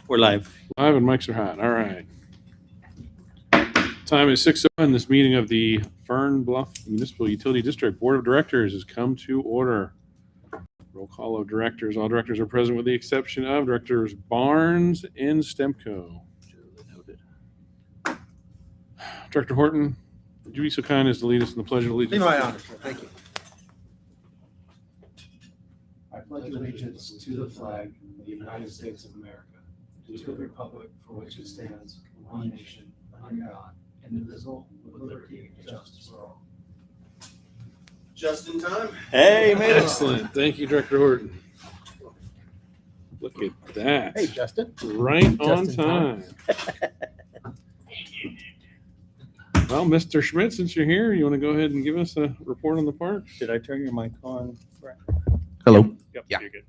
We're live. Live and mics are hot. All right. Time is 6:01. This meeting of the Fern Bluff Municipal Utility District Board of Directors has come to order. Roll call of directors. All directors are present with the exception of Directors Barnes and Stemco. Director Horton, would you be so kind as to lead us in the Pledge of Allegiance? Be my honor, sir. Thank you. I pledge allegiance to the flag of the United States of America, to the republic for which it stands, one nation, under God, indivisible, with liberty and justice for all. Just in time. Hey, made it. Excellent. Thank you, Director Horton. Look at that. Hey, Justin. Right on Just in time. Well, Mr. Schmidt, since you're here, you want to go ahead and give us a report on the park? Did I turn your mic on? Hello. Yep, Yeah. you're good.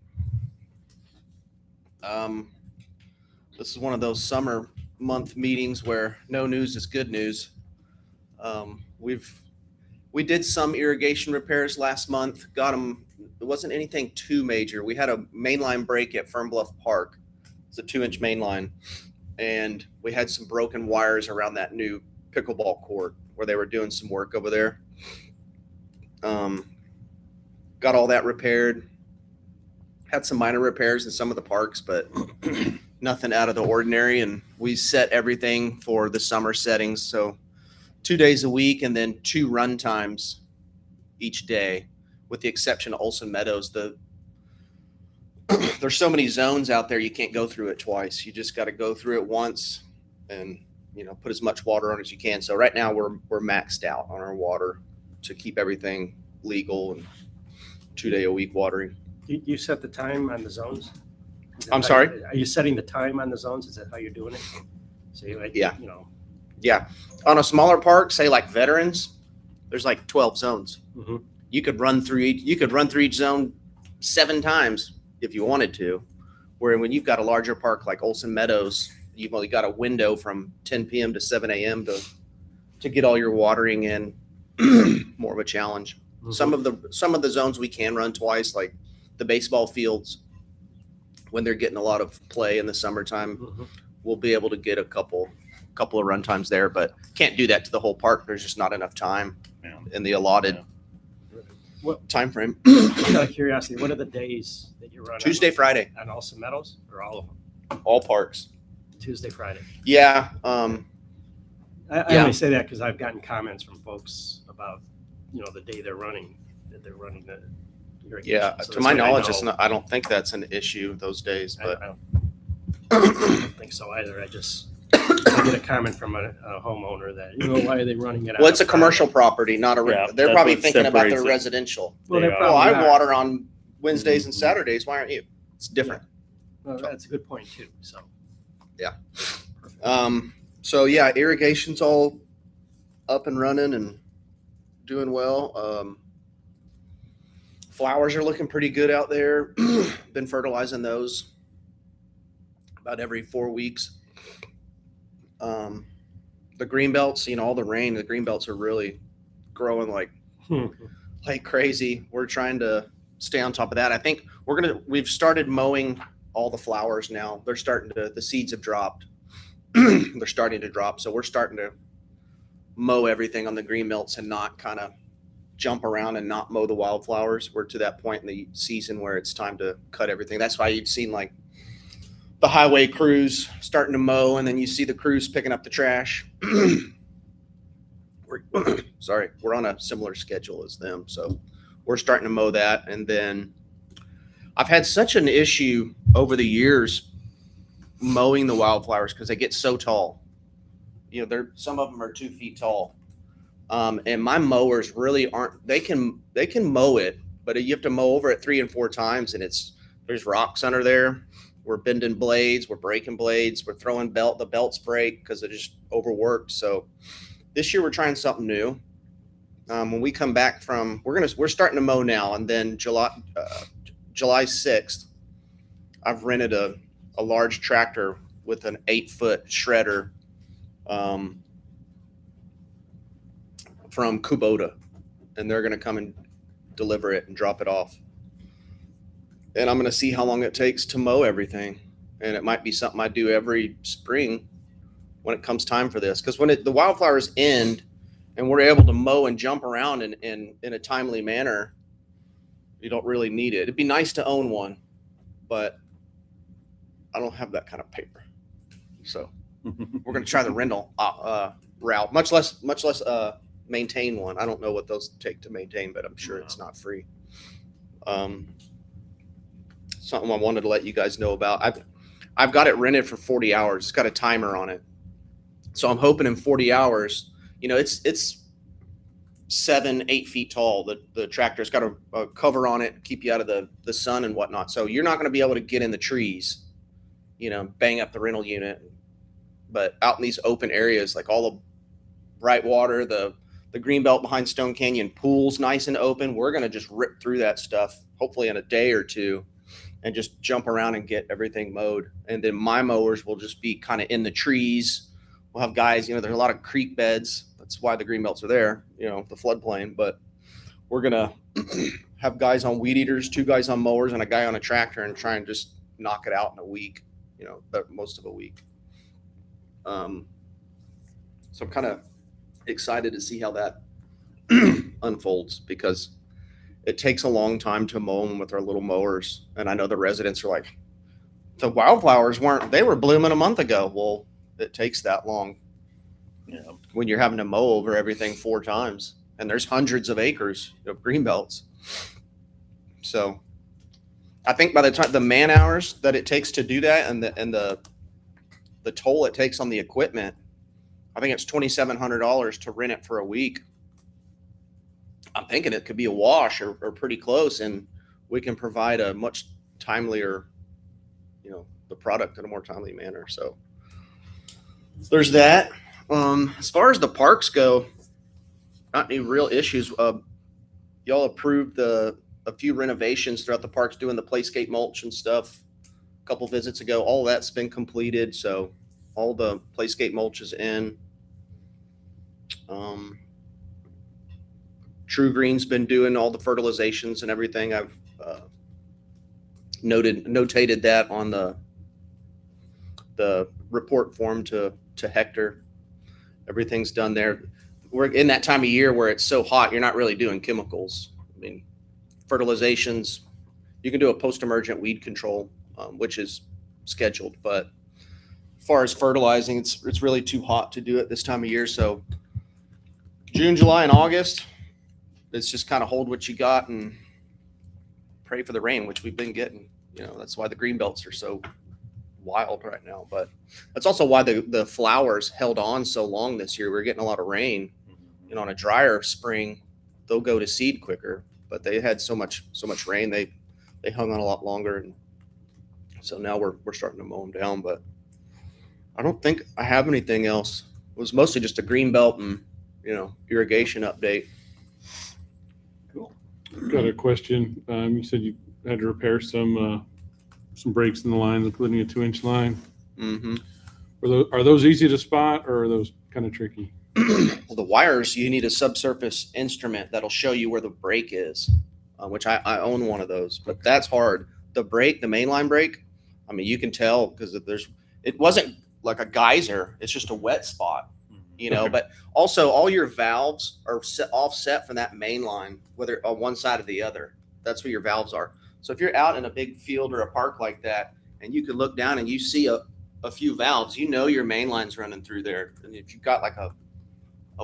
This is one of those summer month meetings where no news is good news. We did some irrigation repairs last month. Got them. It wasn't anything too major. We had a mainline break at Fern Bluff Park. It's a 2-inch main line, and we had some broken wires around that new pickleball court where they were doing some work over there. Got all that repaired. Had some minor repairs in some of the parks, but nothing out of the ordinary. And we set everything for the summer settings. So 2 days a week and then 2 run times each day, with the exception of Olson Meadows. There's so many zones out there, you can't go through it twice. You just got to go through it once and, put as much water on as you can. So right now we're maxed out on our water to keep everything legal and 2-day-a-week watering. You set the time on the zones? I'm sorry? Are you setting the time on the zones? Is that how you're doing it? So you Yeah. Yeah. On a smaller park, say like Veterans, there's like 12 zones. Mhm. You could run through each zone 7 times if you wanted to. Where when you've got a larger park like Olson Meadows, you've only got a window from 10 p.m. to 7 a.m. to get all your watering in. More of a challenge. Mhm. Some of the zones we can run twice, like the baseball fields, when they're getting a lot of play in the summertime, Mhm. we'll be able to get a couple of run times there, but can't do that to the whole park. There's just not enough time in the allotted time frame. Just out of curiosity, what are the days that you run? Tuesday, Friday, On Olson Meadows or all of them? all parks. Tuesday, Friday. Yeah. I Yeah. only say that because I've gotten comments from folks about, the day they're running, that they're running the irrigation. Yeah. So To my that's why I knowledge, know. I don't think that's an issue those days, I but don't think so either. I get a comment from a homeowner that, why are they running it out? well, it's a on commercial Friday? property, not a, Yeah, they're that's probably what thinking about their separates it. residential. Well, They they are. Well, probably I are. water on Wednesdays and Mhm. Saturdays. Why aren't you? It's different. Well, that's a good point too, so. So yeah, irrigation's all up and running and doing well. Flowers are looking pretty good out there. Been fertilizing those about every 4 weeks. The green belts, all the rain, the green belts are really growing like crazy. We're trying to stay on top of that. I think we've started mowing all the flowers now. The seeds have dropped. They're starting to drop. So we're starting to mow everything on the green belts and not kind of jump around and not mow the wildflowers. We're to that point in the season where it's time to cut everything. That's why you've seen like the highway crews starting to mow, and then you see the crews picking up the trash. We're on a similar schedule as them. So we're starting to mow that. And then I've had such an issue over the years mowing the wildflowers because they get so tall. Some of them are 2 feet tall. And my mowers really aren't, they can mow it, but you have to mow over it 3 and 4 times. And there's rocks under there. We're bending blades. We're breaking blades. We're throwing the belts break because they're just overworked. So this year we're trying something new. When we come back we're starting to mow now. And then July 6th, I've rented a large tractor with an 8-foot shredder, from Kubota, and they're going to come and deliver it and drop it off. And I'm going to see how long it takes to mow everything. and it might be something I do every spring when it comes time for this. Because when the wildflowers end and we're able to mow and jump around in a timely manner, you don't really need it. It'd be nice to own one, but I don't have that kind of paper. So we're going to try the rental route, much less maintain one. I don't know what those take to maintain, but I'm sure it's not free. Something I wanted to let you guys know about. I've got it rented for 40 hours. It's got a timer on it. So I'm hoping in 40 hours, it's 7-8 feet tall. The tractor's got a cover on it, keep you out of the sun and whatnot. So you're not going to be able to get in the trees, bang up the rental unit. But out in these open areas, like all the bright water, the green belt behind Stone Canyon pool's nice and open. We're going to just rip through that stuff, hopefully in a day or two, and just jump around and get everything mowed. And then my mowers will just be kind of in the trees. We'll have guys, there's a lot of creek beds. That's why the green belts are there, the floodplain. But we're going to have guys on weed eaters, 2 guys on mowers, and a guy on a tractor, and try and just knock it out in a week, most of a week. So I'm kind of excited to see how that unfolds, because it takes a long time to mow them with our little mowers. And I know the residents are like, the wildflowers they were blooming a month ago. Well, it takes that long when you're having to mow over everything 4 times, and there's hundreds of acres of green belts. So I think by the time the man hours that it takes to do that, and the toll it takes on the equipment, I think it's $2,700 to rent it for a week. I'm thinking it could be a wash or pretty close, and we can provide a much timelier, the product in a more timely manner. So there's that. As far as the parks go, not any real issues. Y'all approved a few renovations throughout the parks, doing the playscape mulch and stuff a couple visits ago. All that's been completed, so all the playscape mulch is in. True Green's been doing all the fertilizations and everything. I've notated that on the report form to Hector. Everything's done there. We're in that time of year where it's so hot, you're not really doing chemicals. I mean, fertilizations, you can do a post-emergent weed control, which is scheduled, but as far as fertilizing, it's really too hot to do it this time of year. So June, July, and August, it's just kind of hold what you got and pray for the rain, which we've been getting. That's why the green belts are so wild right now. But that's also why the flowers held on so long this year. We're getting a lot of rain. On a drier spring, they'll go to seed quicker. But they had so much rain, they hung on a lot longer, and so now we're starting to mow them down. But I don't think I have anything else. It was mostly just a green belt and irrigation update. Cool. Got a question. You said you had to repair some breaks in the line, including a 2-inch line. Mm-hmm. Are those easy to spot, or are those kind of tricky? Well, the wires, you need a subsurface instrument that'll show you where the break is, which I own one of those, but that's hard. The mainline break, I mean, you can tell because it wasn't like a geyser. It's just a wet spot, but also all your valves are offset from that main line, whether on one side or the other. That's where your valves are. So if you're out in a big field or a park like that, and you can look down and you see a few valves, your main line's running through there. And if you've got like a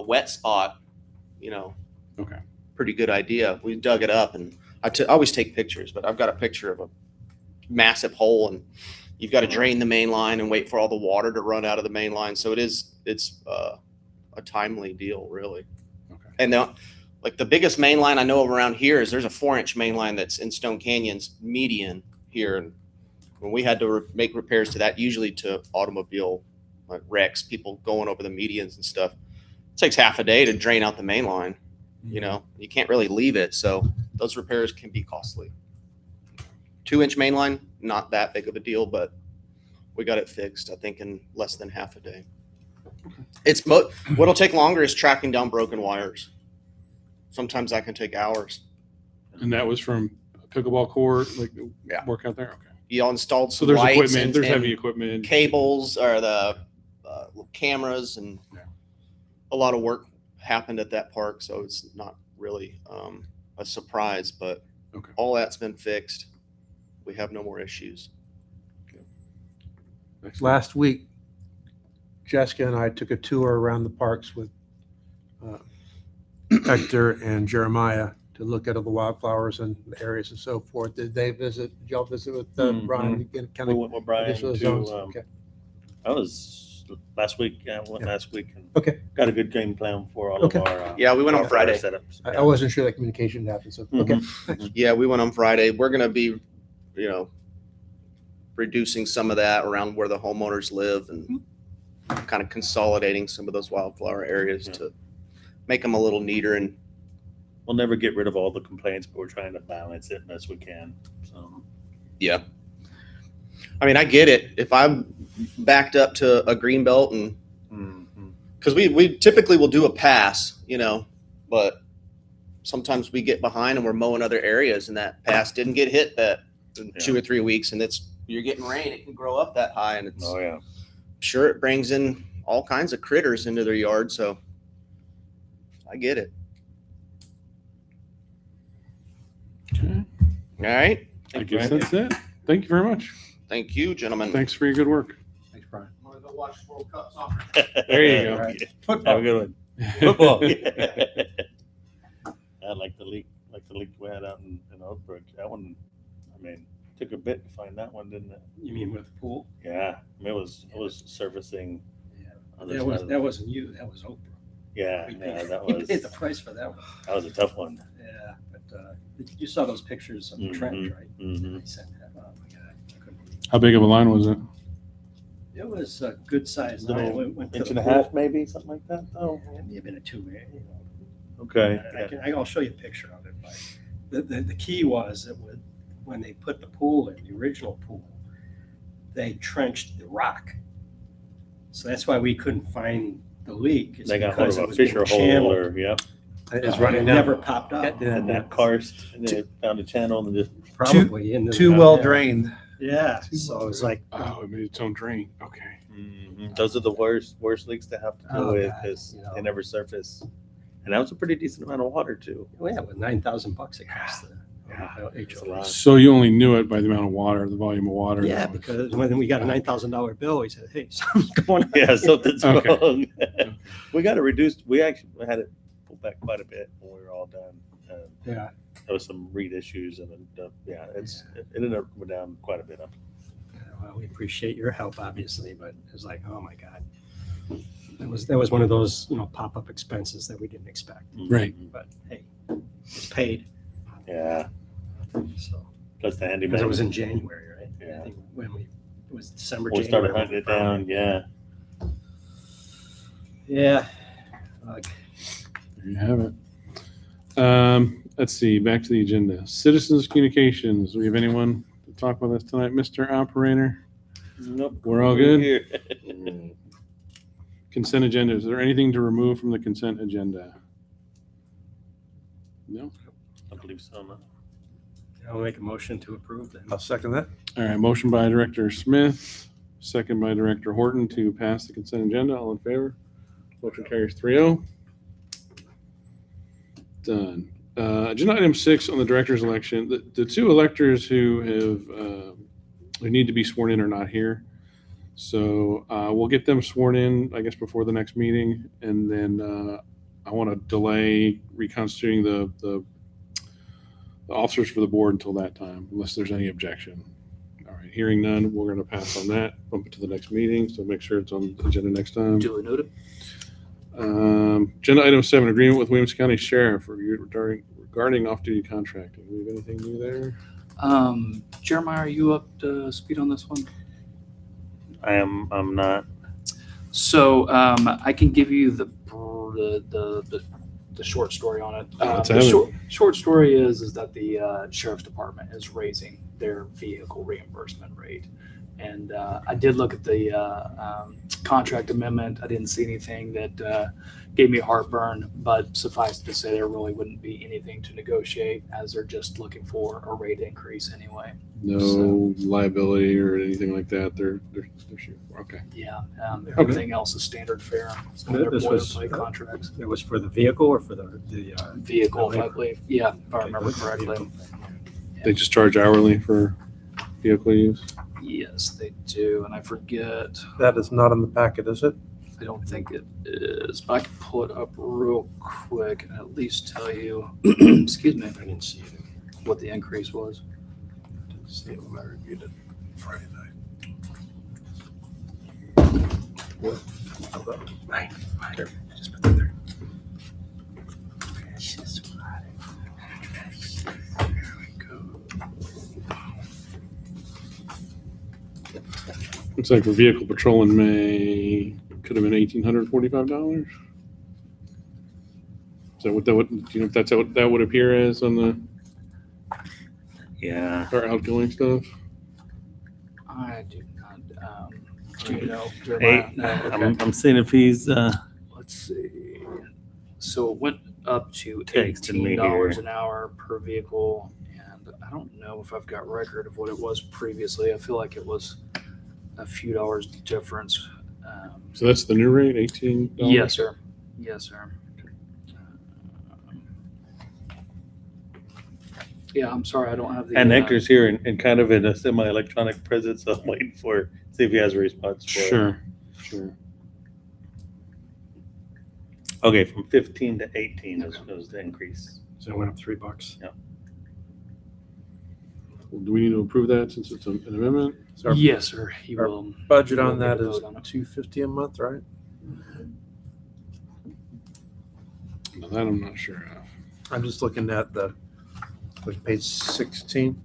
wet spot, Okay. Pretty good idea. We dug it up, and I always take pictures, but I've got a picture of a massive hole, and you've got to drain the main line and wait for all the water to run out of the main line. So it's a timely deal, really. Okay. And like the biggest main line I know of around here is there's a 4-inch main line that's in Stone Canyon's median here. And when we had to make repairs to that, usually to automobile wrecks, people going over the medians and stuff, it takes half a day to drain out the main line. You can't really leave it. So those repairs can be costly. 2-inch main line, not that big of a deal, but we got it fixed, I think, in less than half a day. What'll take longer is tracking down broken wires. Sometimes that can take hours. And that was from a pickleball court, Yeah. work out there? Okay. You installed So some there's lights equipment, and, there's and heavy equipment. cables or the cameras, and Yeah. a lot of work happened at that park. So it's not really a surprise, but Okay. all that's been fixed. We have no more issues. Excellent. Last week, Jessica and I took a tour around the parks with Hector and Jeremiah to look at all the wildflowers and the areas and so forth. Did y'all visit with Brian? You can kind We of went with Brian additional to, zones? Okay. I was last week, I went Yeah. last week and Okay. got a good game plan for all Okay. of our. Yeah, we went on our Friday. Setups. I wasn't sure that communication happened, so, okay. Mhm. Yeah, we went on Friday. We're going to be, reducing some of that around where the homeowners live and kind of consolidating some of those wildflower areas Yeah. to make them a little neater. And We'll never get rid of all the complaints, but we're trying to balance it best we can. So, yeah, I mean, I get it. If I'm backed up to a green belt and because we typically will do a pass, but sometimes we get behind and we're mowing other areas and that pass didn't get hit that in 2 or 3 weeks, and you're getting rain, it can grow up that high, and it's oh yeah. sure it brings in all kinds of critters into their yard. So I get it. Okay. All right. I guess that's it. Thank you very much. Thank you, gentlemen. Thanks for your good work. Thanks, Brian. I'm gonna go watch World Cup soccer. There you go. Right. Have a good one. Football. I like the leak we had out in Oak Brook. That one, I mean, took a bit to find that one, didn't it? You mean with the pool? Yeah, I mean, it was surfacing. Yeah. other That side was, of that the- wasn't you, that was Oprah. Yeah, We yeah, paid- that we was paid the price for that one. that was a tough one. Yeah, but you saw those pictures of the trench, right? Mm-hmm. I sent that. Oh my God, I couldn't believe How big of a line was it? it. It was a good size. Little Went to inch the and a pool. half, maybe something like that. Oh, It may have been a 2 man. okay. I'll show you a picture of it. But the key was that when they put the pool in, the original pool, they trenched the rock. So that's why we couldn't find the leak. is They got hold because of it a was being fisher hole, channeled. or yeah, It's It running down. never popped up. and that karst, and they found a channel and just Probably into Too the- well yeah. drained. Yeah, Too so well it was like, Oh, it made its own drain. Okay. those are the worst leaks to have to deal Oh, with God, because you know. they never surface. And that was a pretty decent amount of water too. well, yeah, with $9,000 it cost the It's a HOA. lot. So you only knew it by the amount of water, the volume of water. Yeah, that was- because when we got a $9,000 bill, he said, "Hey, something's going on." Yeah, something's Okay. wrong. We got it reduced. We actually had it pulled back quite a bit when we were all done. Yeah. There was some reed issues, and then, it ended up going down quite a bit up. Well, we appreciate your help, obviously, but it's like, oh my God. That was one of those, pop-up expenses that we didn't expect. Right. But hey, it's paid. Yeah. So Plus the because handyman. it was in January, right? Yeah. I think when it was December, We January. started hunting it down. Yeah. Yeah. There you have it. Let's see, back to the agenda. Citizens communications. Do we have anyone to talk with us tonight, Mr. Operator? Nope. We're all good? Here. Consent agenda. Is there anything to remove from the consent agenda? No? I believe so. No? I'll make a motion to approve then. I'll second that. All right, motion by Director Smith, second by Director Horton to pass the consent agenda. All in favor? Motion carries 3-0. Done. Agenda item 6 on the director's election. The two electors who who need to be sworn in are not here. So we'll get them sworn in, I guess, before the next meeting. And then I want to delay reconstituting the officers for the board until that time, unless there's any objection. All right, hearing none, we're going to pass on that, bump it to the next meeting. So make sure it's on the agenda next time. Duly noted. Agenda item 7, agreement with Williams County Sheriff regarding off-duty contracting. Do we have anything new there? Jeremiah, are you up to speed on this one? I'm not. So I can give you the short story on it. Let's The have it. short story is that the sheriff's department is raising their vehicle reimbursement rate, And I did look at the contract amendment. I didn't see anything that gave me heartburn, but suffice to say, there really wouldn't be anything to negotiate as they're just looking for a rate increase anyway. No liability or anything like that. They're shooting for. Okay. Yeah, everything else is standard fare. So their This was- boilerplate contracts. It was for the vehicle or for the Vehicle, if I labor? believe. Yeah, if I remember with the correctly. vehicle. They just charge hourly for vehicle use. Yes, they do. And I forget, That is not in the packet, is it? I don't think it is, but I can pull it up real quick and at least tell you, excuse me, I didn't see it. what the increase was. Didn't see it when I reviewed it Friday night. Just put that there. Looks like for vehicle patrol in May could have been $1,845. Is that what that would? Do you know if that's what that would appear as on the Yeah. our outgoing stuff? I do not, do you know? Hey, Jeremiah? No, okay. I'm seeing if he's Let's see. So it went up to Texted me $18 here. an hour per vehicle. And I don't know if I've got record of what it was previously. I feel like it was a few dollars difference. So that's the new rate, $18. Yes, sir. Yes, sir. Yeah, I'm sorry, I don't have the. and Hector's here and kind of in a semi-electronic presence, so I'm waiting for see if he has a response for it. Sure. Okay, from 15 to 18 was the increase. So it went up $3. Well, do we need to approve that since it's an amendment? So our Yes, sir. He our will. budget he will on get that a is vote on it. $250 a month, right? No, that I'm not sure of. I'm just looking at page 16.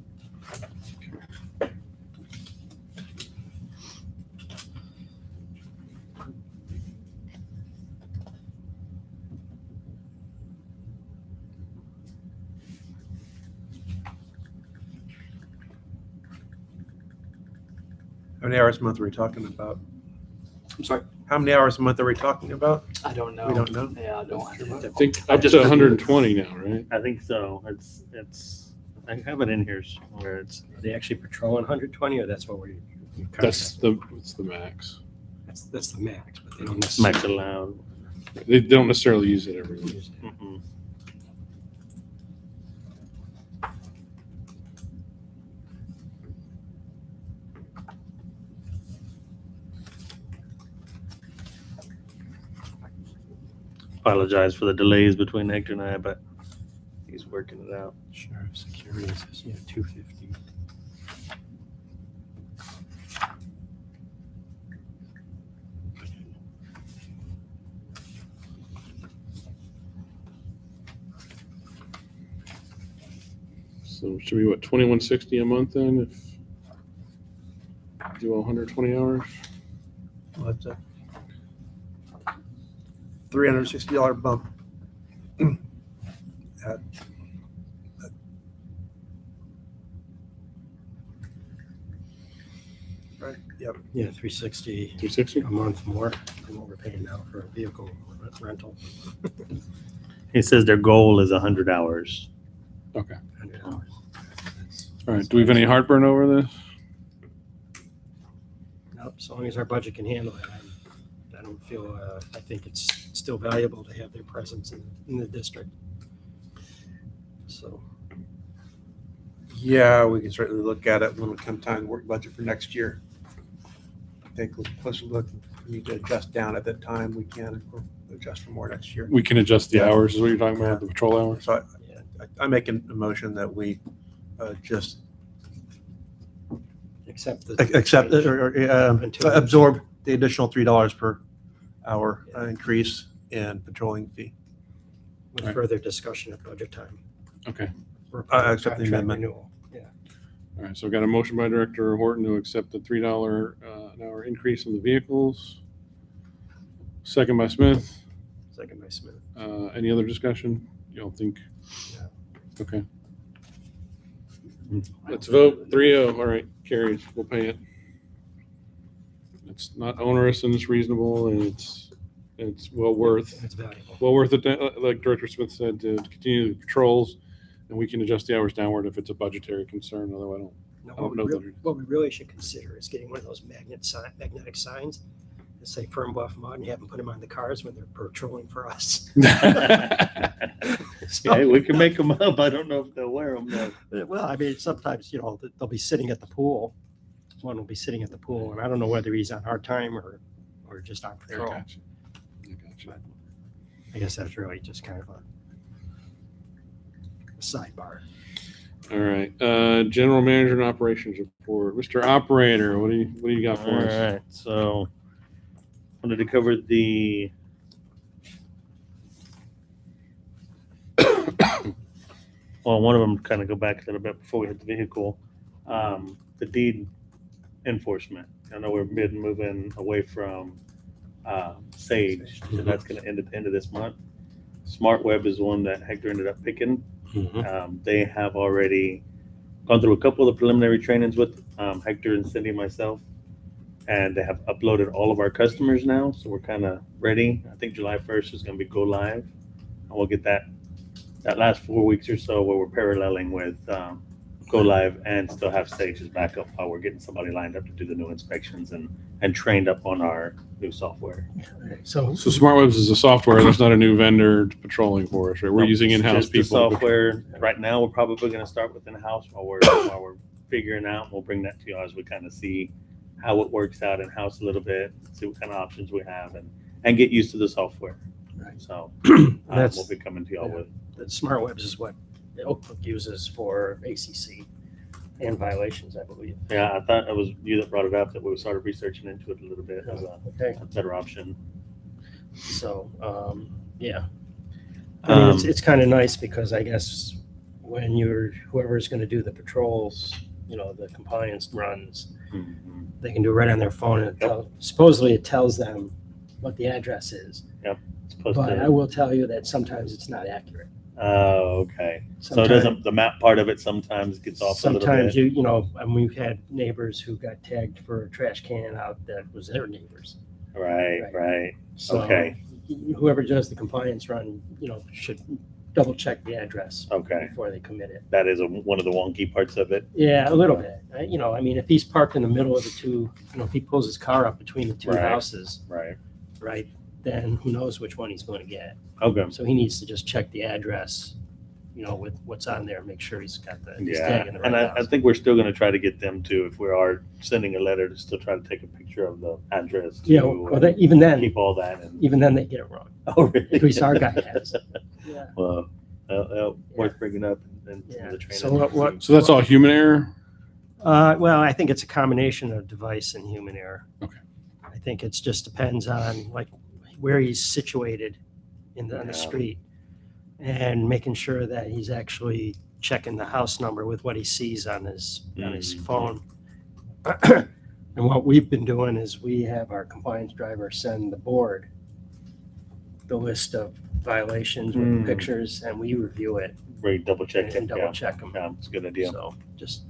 How many hours a month are we talking about? I'm sorry. How many hours a month are we talking about? I don't know. We don't know. Yeah, I don't have I think I up just to 120 now, right? I think so. It's I have it in here where it's Are they actually patrolling 120 or that's what we? That's the max. That's the max, but they don't necessarily. max allowed. They don't necessarily use it every week. Mm-mm. Apologize for the delays between Hector and I, but he's working it out. Sheriff Security says, 250. So should be what, 2160 a month then if do all 120 hours? Well, that's a $360 bump. Right, yep. Yeah, 360 260? a month more than what we're paying now for a vehicle rental. He says their goal is 100 hours. Okay. 100 hours. All right. Do we have any heartburn over this? Nope, as long as our budget can handle it. I don't feel, I think it's still valuable to have their presence in the district. So, Yeah, we can certainly look at it when we come time to work budget for next year. Take a closer look. If we need to adjust down at that time, we can. We'll adjust for more next year. We can adjust the Yeah. hours, is what you're talking about, the patrol hours? So yeah, I'm making a motion that we just accept the. accept or Until- absorb the additional $3 per hour increase in patrolling fee. With further discussion at budget time. Okay. For I accept the contract amendment. renewal. Yeah. All right. So I've got a motion by Director Horton to accept the $3 an hour increase in the vehicles. Second by Smith. Second by Smith. Any other discussion? You don't think? No. Okay. Let's vote. 3-0. All right. Carries. We'll pay it. It's not onerous and it's reasonable, and it's well worth It's valuable. it, like Director Smith said, to continue the patrols, and we can adjust the hours downward if it's a budgetary concern, although I don't No, don't know that it is. what we really should consider is getting one of those magnetic signs that say Fern Bluff Mud and have them put them on the cars when they're patrolling for us. Yeah, we can make them up. I don't know if they'll wear them though. Well, I mean, sometimes, they'll be sitting at the pool. One will be sitting at the pool, and I don't know whether he's on our time or just on I patrol. got you. I got you. I guess that's really just kind of a sidebar. All right, general manager and operations report. Mr. Operator, what do you got for All us? right, so wanted to cover the well, one of them kind of go back a little bit before we hit the vehicle. The deed enforcement. I know we're moving away from Sage, so that's going to end at the end of this month. Smart Web is one that Hector ended up picking. They have already gone through a couple of the preliminary trainings with Hector and Cindy and myself, and they have uploaded all of our customers now, so we're kind of ready. I think July 1st is going to be go live, and we'll get that last 4 weeks or so where we're paralleling with go live and still have Sage's backup while we're getting somebody lined up to do the new inspections and trained up on our new software. So So SmartWebs is a software. There's not a new vendor patrolling for us, right? We're Nope, using it's in-house just the people. software right now. We're probably going to start with in-house while we're figuring out. We'll bring that to you as we kind of see how it works out in-house a little bit, see what kind of options we have, and get used to the software. Right. So That's- we'll be coming to y'all with. the Smart Webs is what Oakbrook uses for ACC and violations, I believe. Yeah, I thought it was you that brought it up that we started researching into it a little bit as Okay, a better option. so, yeah. I mean, Um, it's kind of nice because I guess when whoever's going to do the patrols, the compliance runs, Mhm. they can do it right on their phone, and supposedly it tells them what the address is. It's supposed But I to. will tell you that sometimes it's not accurate. Oh, okay. So it Sometimes- doesn't. The map part of it sometimes gets off a little Sometimes bit. and we've had neighbors who got tagged for a trash can out that was their neighbors. Right. So Okay. whoever does the compliance run, should double check the address Okay. before they commit it. That is one of the wonky parts of it. Yeah, a little bit. I mean, if he's parked in the middle of the two, if he pulls his car up between the two Right. houses, Right. right, then who knows which one he's going to get. Okay. So he needs to just check the address, with what's on there, make sure he's got he's Yeah, tagging the right and I house. think we're still going to try to get them to, if we are sending a letter, to still try to take a picture of the address. Yeah, to, well, even then, keep all that. And, they get it wrong. oh, really? At least our guy has. Yeah. Well, worth bringing up and Yeah. the training. So what- So that's all human error? Well, I think it's a combination of device and human error. Okay. I think it just depends on where he's situated on Yeah. the street and making sure that he's actually checking the house number with what he sees on his phone. And what we've been doing is we have our compliance driver send the board the list of violations with Mm. pictures, and we review it Very double check and it. double check them. Yeah, it's a good idea. So just,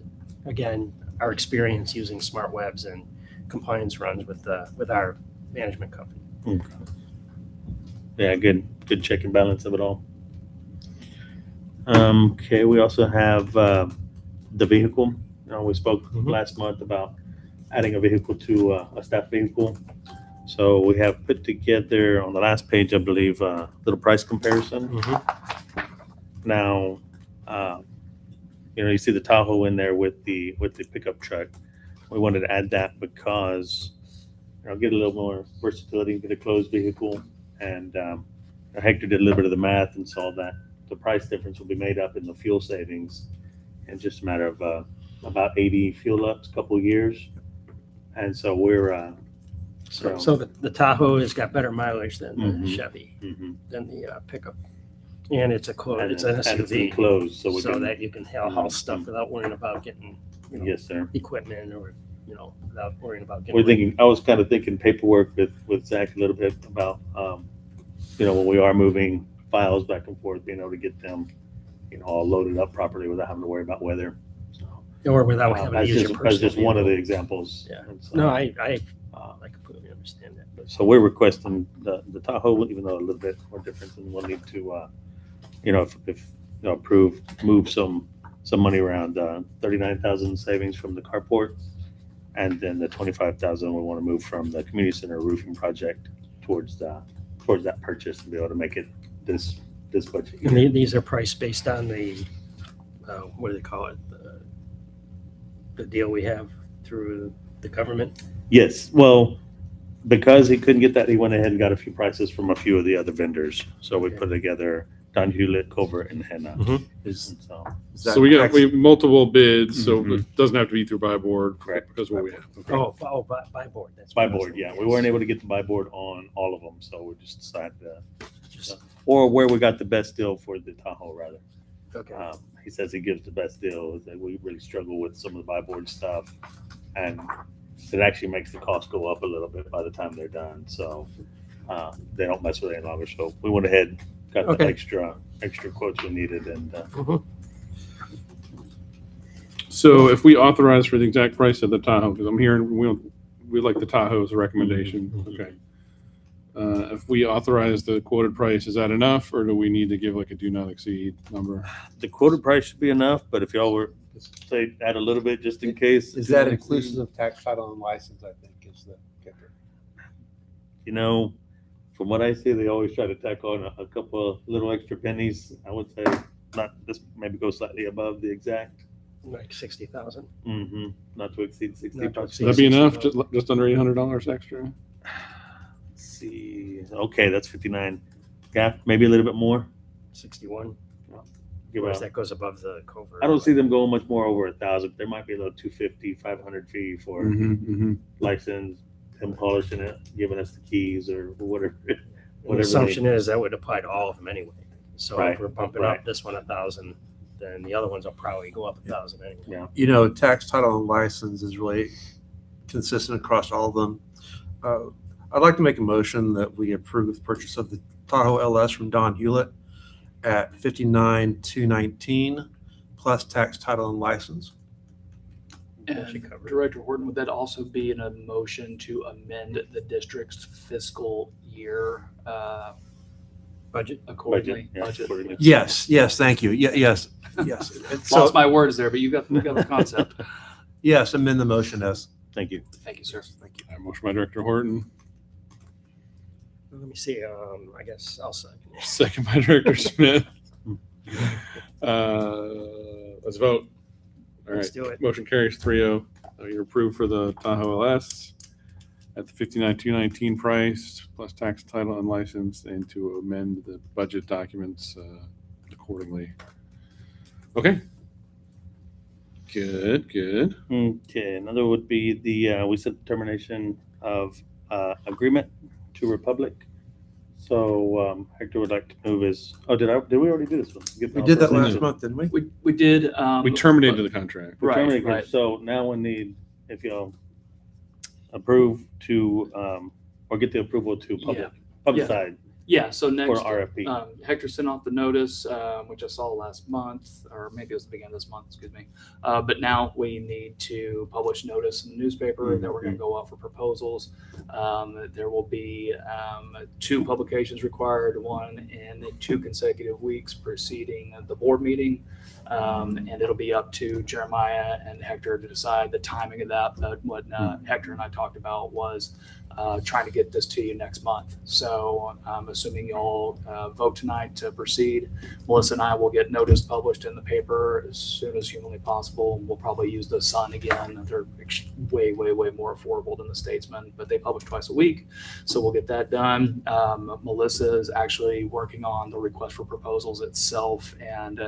again, our experience using Smart Webs and compliance runs with our management company. Yeah, good check and balance of it all. Okay, we also have the vehicle. We spoke Mhm. last month about adding a vehicle to a staff vehicle. So we have put together on the last page, I believe, a little price comparison. Now, you see the Tahoe in there with the pickup truck. We wanted to add that because get a little more versatility, get a closed vehicle, and Hector did a little bit of the math and saw that the price difference will be made up in the fuel savings in just a matter of about 80 fuel ups, couple years, and so we're So the Tahoe has got better mileage than the Mhm. Chevy, mhm. than the pickup. And it's an And SUV. it's enclosed, so we So can. that you can haul stuff without worrying about getting, Yes, sir. equipment or, without worrying about getting. We're thinking. I was kind of thinking paperwork with Zach a little bit about, when we are moving files back and forth, being able to get them, all loaded up properly without having to worry about weather. So Or without having to that's use just your personal one of the vehicle. examples. Yeah. And so, No, I uh, like understand that. But So we're requesting the Tahoe, even though a little bit more different, than we'll need to, if approve, move some money around, 39,000 savings from the carport. And then the 25,000 we want to move from the community center roofing project towards that purchase to be able to make it this budget and year. these are priced based on the, what do they call it? The deal we have through the government. Yes, well, because he couldn't get that, he went ahead and got a few prices from a few of the other vendors. So we Okay. put together Don Hewlett, Covert, and Henna. Is And so, that So we correct? have multiple bids, so Mhm. it doesn't have to be through buy board. Correct. Because what we have. Okay. By board. That's by what I was board, yeah. thinking, We weren't yes. able to get the buy board on all of them, so we just decided or where we got the best deal for the Tahoe, rather. Okay. He says he gives the best deal. That we really struggle with some of the buy board stuff, and it actually makes the cost go up a little bit by the time they're done. So they don't mess with it any longer. So we went ahead, got the Okay. extra quotes we needed, and So if we authorize for the exact price of the Tahoe, because I'm hearing we like the Tahoe's recommendation. Okay. If we authorize the quoted price, is that enough, or do we need to give like a do not exceed number? the quoted price should be enough. But if y'all were say add a little bit just in case, Is that inclusive of tax title and license, I think, is the kicker. From what I see, they always try to tack on a couple of little extra pennies. I would say not this, maybe go slightly above the exact. Like 60,000. Not to exceed 60. Not to Let's exceed Would that be enough? 60,000. Just under $800 extra? see. Okay, that's 59. Yeah, maybe a little bit more. 61. Give Of course, out. that goes above the covert. I don't see them going much more over 1,000. There might be a little 250, 500 fee for license, him polishing it, giving us the keys or whatever. The Whatever assumption is that would apply to all of them anyway. So Right, if we're bumping right. up this one 1,000, then the other ones will probably go up 1,000 anyway. Yeah. Tax title and license is really consistent across all of them. I'd like to make a motion that we approve the purchase of the Tahoe LS from Don Hewlett at $59,219 plus tax title and license. That should And cover it. Director Horton, would that also be in a motion to amend the district's fiscal year Budget. accordingly? yeah, Budget. accordingly. Yes, thank you. Yes. So, Lost my words there, but you got the concept. yes, amend the motion as. Thank you. Thank you, sir. Thank you. All right, motion by Director Horton, Let me see. I guess I'll second. second by Director Smith. Let's vote. All Let's right, do it. motion carries 3-0. You're approved for the Tahoe LS at the $59,219 price plus tax, title, and license, and to amend the budget documents accordingly. Okay. Good. Okay, another would be we said termination of agreement to Republic. So Hector would like to move his, did we already do this one? We did that last Yeah. month, didn't we? We did. We terminated the contract. We Right, terminated it. right. So now we need, if you'll approve to, or get the approval to publicize Yeah, so for next, RFP. Hector sent out the notice, which I saw last month, or maybe it was the beginning of this month, excuse me. But now we need to publish notice in the newspaper that we're going to go out for proposals. There will be 2 publications required, one in 2 consecutive weeks preceding the board meeting. And it'll be up to Jeremiah and Hector to decide the timing of that. But what Hector and I talked about was trying to get this to you next month. So I'm assuming y'all vote tonight to proceed. Melissa and I will get notice published in the paper as soon as humanly possible. We'll probably use the Sun again. They're way more affordable than the Statesman, but they publish twice a week. So we'll get that done. Melissa is actually working on the request for proposals itself, and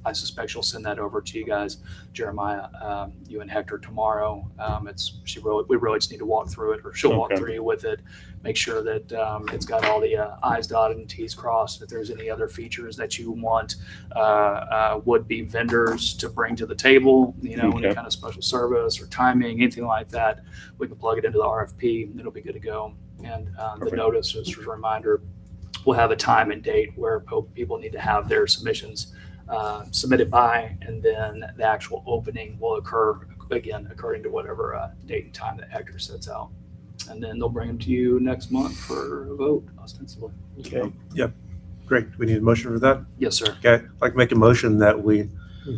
I suspect she'll send that over to you guys, Jeremiah, you and Hector tomorrow. We really just need to walk through it, or she'll walk Okay. through you with it, make sure that it's got all the I's dotted and T's crossed. If there's any other features that you want would-be vendors to bring to the table, any Okay. kind of special service or timing, anything like that, we can plug it into the RFP. It'll be good to go. And the Perfect. notice, just as a reminder, we'll have a time and date where people need to have their submissions submitted by, and then the actual opening will occur again according to whatever date and time that Hector sets out. and then they'll bring them to you next month for a vote, ostensibly. Okay. Great. We need a motion for that. Yes, sir. Okay. I'd like to make a motion that we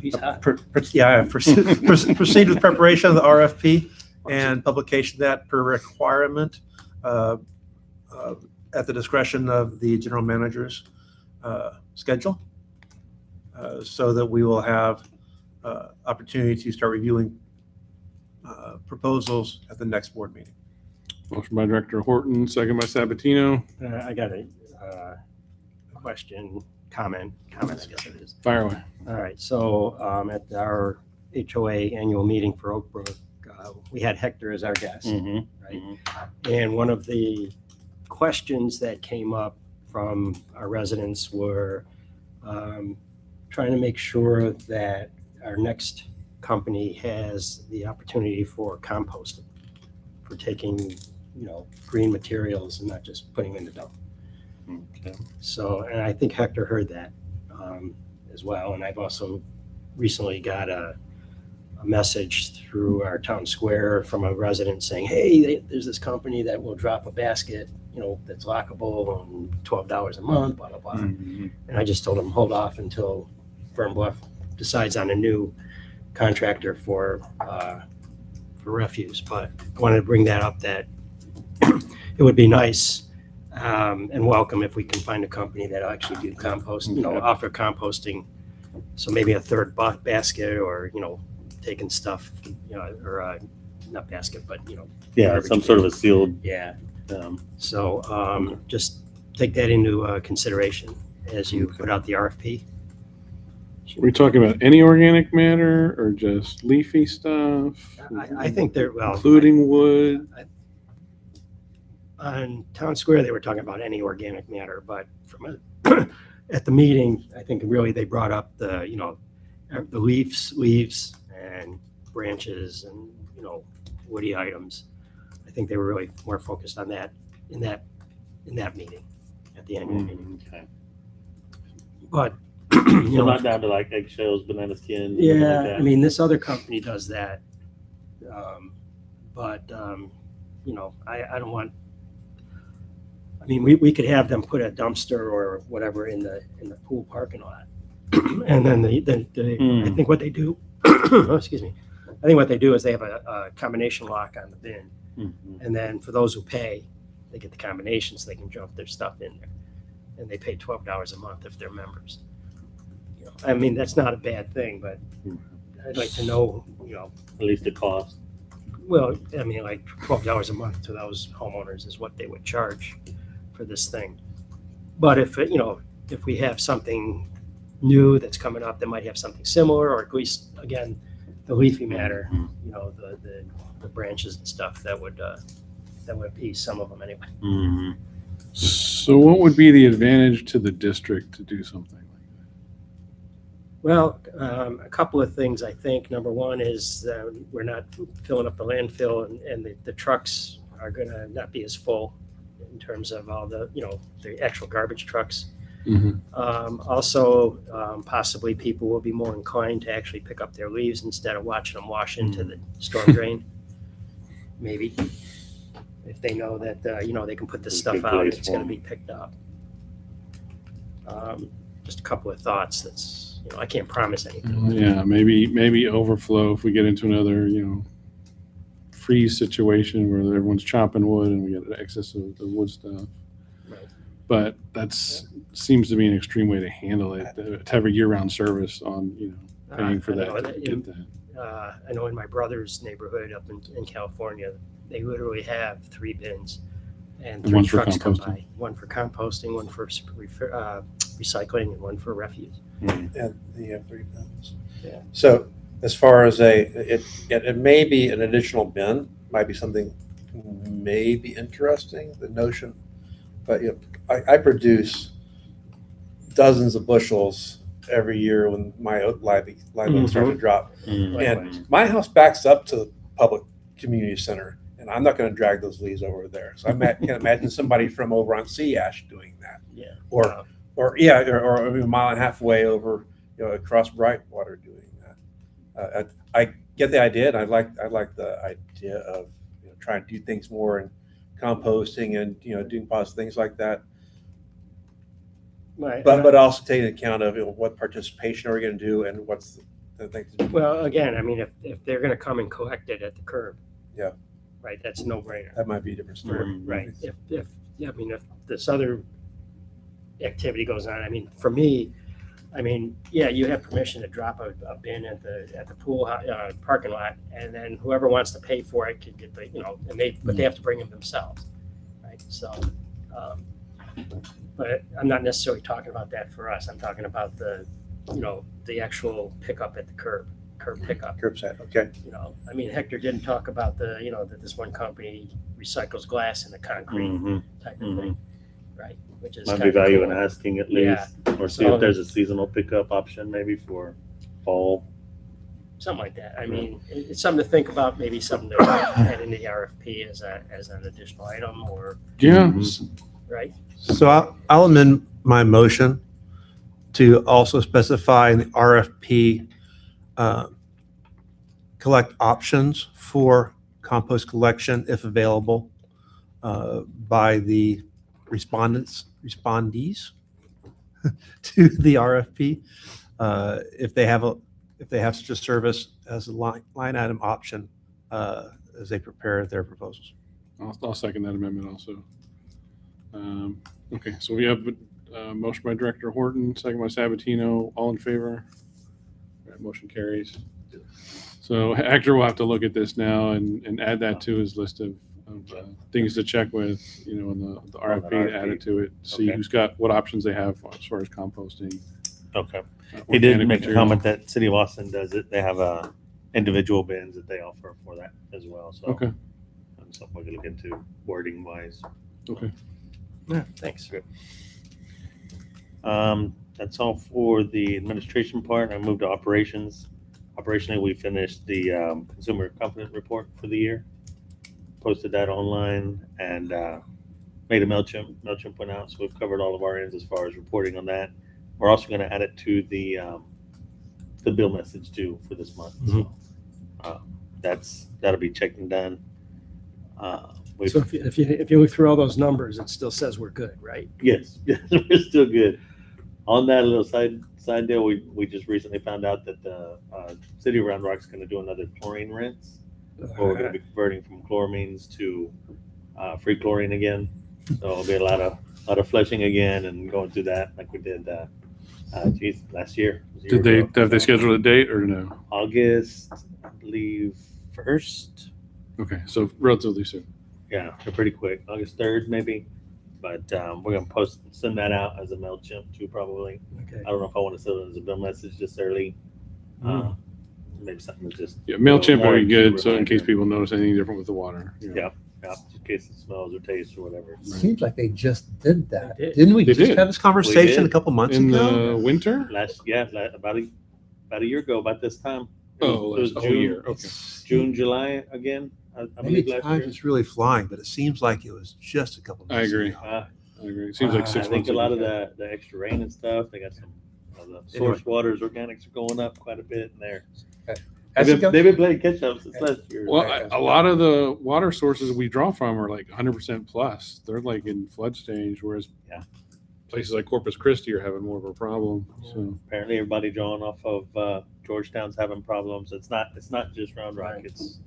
He's hot. proceed with preparation of the RFP and publication of that per requirement at the discretion of the general manager's schedule, so that we will have opportunity to start reviewing proposals at the next board meeting. Motion by Director Horton, second by Sabatino. I got a question, comment, I guess it is. Fire away. All right, so at our HOA annual meeting for Oak Brook, we had Hector as our guest, right? And one of the questions that came up from our residents were trying to make sure that our next company has the opportunity for composting, for taking, green materials and not just putting in the dump. Okay. So, and I think Hector heard that as well. And I've also recently got a message through our town square from a resident saying, hey, there's this company that will drop a basket, that's lockable and $12 a month, blah, blah, blah. And I just told him, hold off until Fern Bluff decides on a new contractor for refuse. But I wanted to bring that up, that it would be nice and welcome if we can find a company that actually do compost, offer composting. So maybe a third basket, or, taking stuff, or not basket, but, Yeah, garbage some can. sort of a sealed. Yeah. Um, So just take that into consideration as you put out the RFP. Are we talking about any organic matter or just leafy stuff? I think they're, well, Including wood? on Town Square, they were talking about any organic matter, but from at the meeting, I think really they brought up the, the leaves and branches and, woody items. I think they were really more focused on that in that meeting, at the annual meeting. Okay. But, So not down to like eggshells, banana skin. nothing like yeah, that? I mean, this other company does that. But, I don't want, I mean, we could have them put a dumpster or whatever in the pool parking lot. And then I think what they do, oh, excuse me, I think what they do is they have a combination lock on the bin. Mhm. And then for those who pay, they get the combination so they can dump their stuff in there. And they pay $12 a month if they're members. I mean, that's not a bad thing, but I'd like to know, At least the cost. well, I mean, like $12 a month to those homeowners is what they would charge for this thing. But if we have something new that's coming up that might have something similar, or at least, again, the leafy matter, the branches and stuff, that would appease some of them anyway. Mhm. So what would be the advantage to the district to do something like that? Well, a couple of things, I think. Number one is we're not filling up the landfill, and the trucks are going to not be as full in terms of all the, the actual garbage trucks. Also, possibly people will be more inclined to actually pick up their leaves instead of watching them wash into the storm drain. Maybe, if they know that, they can put this It's a stuff good out, place it's for going to 'em. be picked up. Just a couple of thoughts. That's, I can't promise anything. Yeah, maybe overflow if we get into another, freeze situation where everyone's chopping wood and we get an excess of the wood stuff. Right. But seems to be an extreme way to handle it, to have a year-round service on, paying for I know that. to get that. I know in my brother's neighborhood up in California, they literally have 3 bins and And 3 one for trucks come composting. by. One for composting, one for recycling, and one for refuse. And you have 3 bins. Yeah. So as far as it may be an additional bin, might be something maybe interesting, the notion. But I produce dozens of bushels every year when my oat live oats start to drop. Mhm. And my house backs up to the public community center, and I'm not going to drag those leaves over there. So I can imagine somebody from over on Sea Ash doing that, Yeah. or or a mile and a half away over, across Brightwater doing that. I get the idea, and I like the idea of trying to do things more in composting and, doing positive things like that. Right. But also taking account of what participation are we going to do and what's the thing to do. Well, again, I mean, if they're gonna come and collect it at the curb. Yeah. Right, that's a no-brainer. That might be a different story. Right, if this other activity goes on, I mean, for me, I mean, yeah, you have permission to drop a bin at the pool, parking lot, and then whoever wants to pay for it can get but they have to bring them themselves, right? So, but I'm not necessarily talking about that for us. I'm talking about the actual pickup at the curb pickup. Curbside, okay. I mean, Hector didn't talk about that this one company recycles glass in the concrete Mhm. type of thing, right? Which is Might be kinda value cool. in asking at Yeah. least, or see So- if there's a seasonal pickup option maybe for fall. Something like that. I mean, it's something to think about, maybe something to add into the RFP as an additional item, or, Yeah. right? So I'll amend my motion to also specify in the RFP collect options for compost collection if available by the respondees to the RFP. If they have such a service as a line item option as they prepare their proposals. I'll second that amendment also. Okay, so we have a motion by Director Horton, second by Sabatino. All in favor? All right, motion carries. So Hector will have to look at this now and add that to his list of things to check with, in the RFP, add it to it, see Okay. who's got what options they have as far as composting. Okay. He did organic make a material. comment that City of Austin does it. They have individual bins that they offer for that as well. So Okay, something we can look into wording wise. okay. Yeah, thanks. That's all for the administration part. I moved to operations. Operationally, we finished the consumer confidence report for the year. Posted that online and made a MailChimp. MailChimp went out, so we've covered all of our ends as far as reporting on that. We're also going to add it to the bill message too for this month. So that'll be checked and done. So if you look through all those numbers, it still says we're good, right? Yes, we're still good. On that little side deal, we just recently found out that the city of Round Rock's going to do another chlorine rinse. Where we're going to be converting from chloramines to free chlorine again. So it'll be a lot of flushing again and going through that like we did last year. Have they scheduled a date or no? August, I believe, 1st. Okay, so relatively soon. Yeah, they're pretty quick. August 3rd, maybe. But we're going to send that out as a MailChimp too, probably. Okay. I don't know if I want to send it as a bill message this early. Maybe something that's just Yeah, MailChimp more would be easy good, so in case reminder. people notice anything different with the water. Yeah, just in case it smells or tastes or whatever. Seems like they just did that. They did. Didn't we They just did. have this conversation did. a couple months In ago? the winter? About a year ago, about this time. Oh, It was last whole year. Okay. June, July again. I Maybe believe last time year. is really flying, but it seems like it was just a couple I months agree. ago. I agree. It seems like I 6 I months. think a lot ago. of the extra rain and stuff. They got some the source waters, organics are going up quite a bit in there. As They've it goes- been playing catch up since last year. Well, a lot of the water sources we draw from are like 100% plus. They're like in flood stage, whereas Yeah. places like Corpus Christi are having more of a problem. So Apparently, everybody drawing off of Georgetown's having problems. It's not just Round Rock. Right. It's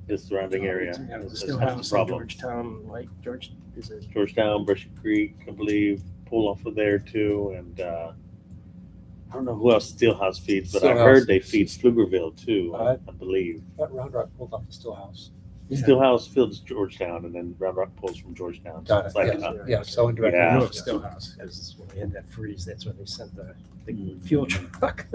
this surrounding area. Yeah, It's still having have problems. Georgetown, like is it? Georgetown, Brushy Creek, I believe, pull off of there too, and I don't know who else Steelhouse feeds, but I Steelhouse. heard they feed Pflugerville too. Uh, I believe That Round Rock pulled off the Stillhouse. Yeah. Steelhouse feeds Georgetown, and then Round Rock pulls from Georgetown. So Got it, it's like yeah. uh, Yeah, so indirectly. Yeah. I know it's Stillhouse, because when they had that freeze, that's when they sent the fuel truck.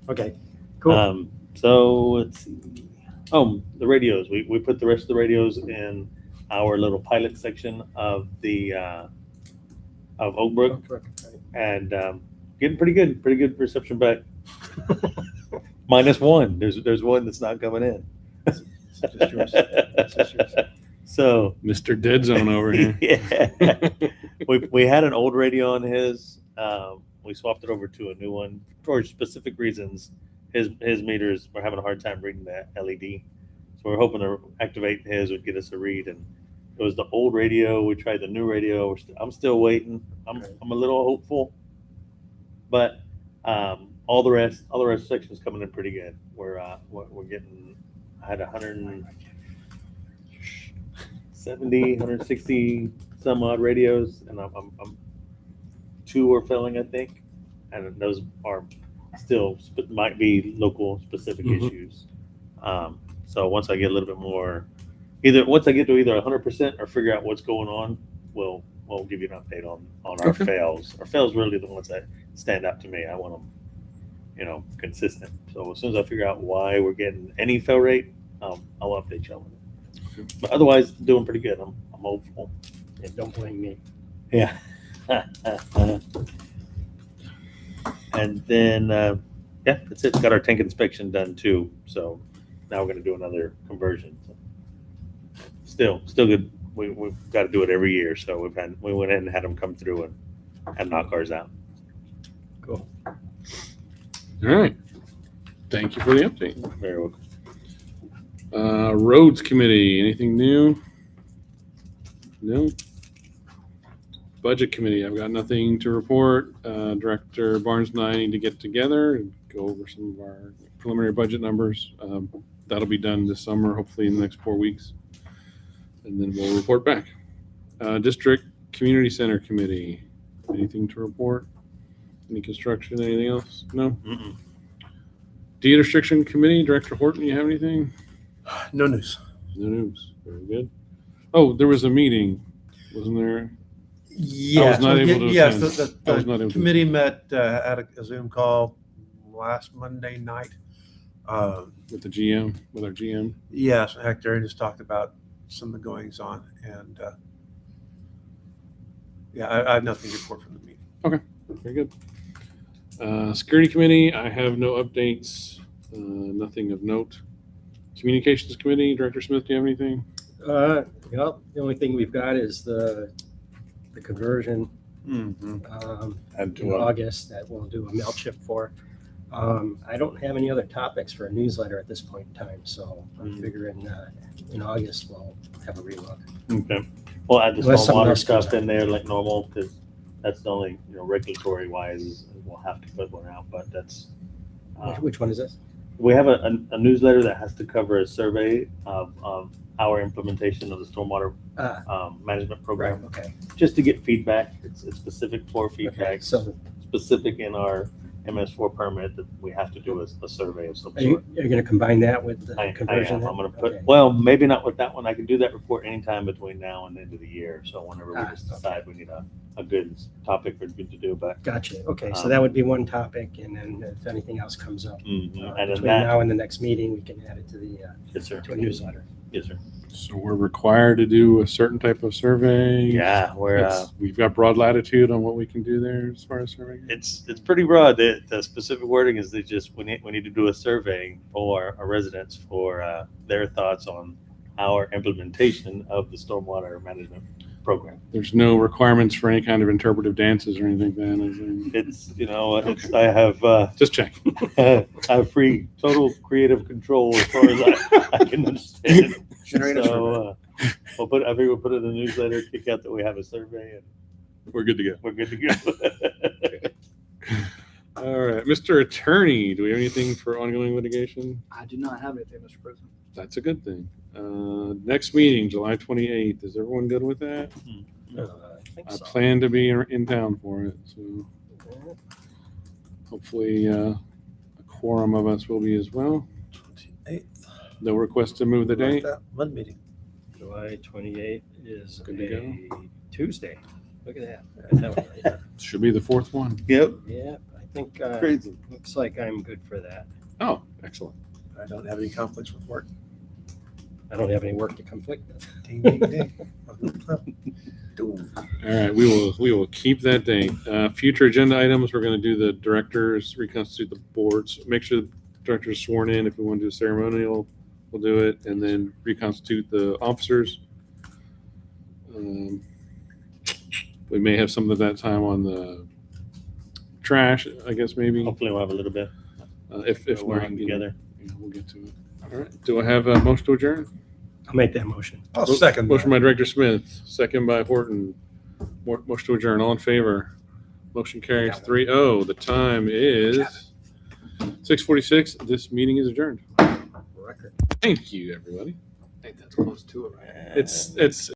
Okay, cool. So let's see. Oh, the radios. We put the rest of the radios in our little pilot section of the of Oak Brook, and getting pretty good reception back. Minus one. There's one that's not coming in. Just yours. That's just yours. So Mr. Dead Zone over here. yeah, we had an old radio on his. We swapped it over to a new one for specific reasons. His meters were having a hard time reading that LED, So we're hoping to activate his would get us a read. And it was the old radio. We tried the new radio. I'm still waiting. I'm a little hopeful, but all the rest sections coming in pretty good. We're getting. I had 170, 160 some odd radios, and I'm 2 are failing, I think, and those are still might be local specific issues. So once I get a little bit more, once I get to either 100% or figure out what's going on, we'll give you an update on our Okay. fails. Our fails really the ones that stand out to me. I want them, consistent. So as soon as I figure out why we're getting any fail rate, I'll update you on it. But otherwise, doing pretty good. I'm hopeful. And don't blame me. Yeah. And then, that's it. Got our tank inspection done too. So now we're going to do another conversion. Still good. We've got to do it every year. So we went in and had them come through and knock ours out. Cool. All right. Thank you for the update. Very welcome. Roads Committee, anything new? No. Budget Committee, I've got nothing to report. Director Barnes and I need to get together and go over some of our preliminary budget numbers. That'll be done this summer, hopefully in the next 4 weeks. And then we'll report back. District Community Center Committee, anything to report? Any construction, anything else? No? Mm-mm. Deed Restriction Committee, Director Horton, you have anything? No news. No news. Very good. Oh, there was a meeting, wasn't there? Yes, not able to yes, attend. the I was not able to. committee met at a Zoom call last Monday night. With the GM, with our GM. Yes, Hector just talked about some of the goings on, and I have nothing to report from the meeting. Very good. Security Committee, I have no updates, nothing of note. Communications Committee, Director Smith, do you have anything? The only thing we've got is the conversion Mm-hmm. in August that we'll do a mail chip for. I don't have any other topics for a newsletter at this point in time, so I'm figuring in August we'll have a relook. Okay. We'll add the Unless something stormwater else comes stuff in there like normal, because that's the only, regulatory wise, we'll have to put one out, but that's. Which one is this? We have a newsletter that has to cover a survey of our implementation of the stormwater management program, Okay. just to get feedback. It's specific for Okay. feedback, So specific in our MS4 permit that we have to do a survey of some are you sort. going to combine that with the I am. conversion? I'm then? going to put, Okay. well, maybe not with that one. I can do that report anytime between now and the end of the year. So whenever we just okay. decide we need a good topic for good to do, but. Gotcha. Okay, so that would be one topic, and then if anything else comes up And then between that, now and the next meeting, we can add it to the yes, sir. to a newsletter. Yes, sir. So we're required to do a certain type of survey. Yeah, we're, We've got broad latitude on what we can do there as far as surveying. it's pretty broad. The specific wording is that just we need to do a survey for our residents for their thoughts on our implementation of the stormwater management program. There's no requirements for any kind of interpretive dances or anything then. It's I have Just check. I have free total creative control as far as I can understand. Generate a So I think we'll put it in the newsletter, kick out that we have a survey, and We're good to go. we're good to go. All right, Mr. Attorney, do we have anything for ongoing litigation? I do not have anything, Mr. President. That's a good thing. Next meeting, July 28th. Is everyone good with that? I think I so. plan to be in town for it, so hopefully a quorum of us will be as well. 28th. No request to move the date. One meeting. July 28th is Good to go. a Tuesday. Look at that. Got that one right. Should be the fourth one. Yep. Yeah, I think Crazy. looks like I'm good for that. Oh, excellent. I don't have any conflicts with work. I don't have any work to conflict with. Ding, ding, ding. All right, we will keep that date. Future agenda items, we're going to do the directors, reconstitute the boards, make sure the directors are sworn in. If we want to do a ceremonial, we'll do it, and then reconstitute the officers. We may have some of that time on the trash, I guess, maybe. Hopefully we'll have a little bit. If we're not, together. we'll get to it. All right. Do I have a motion to adjourn? I'll make that motion. I'll second Motion that. by Director Smith, second by Horton. Motion to adjourn. All in favor? Motion carries 3-0. The time is 6:46. This meeting is adjourned. Thank you, everybody. I think that's close to it, right? It's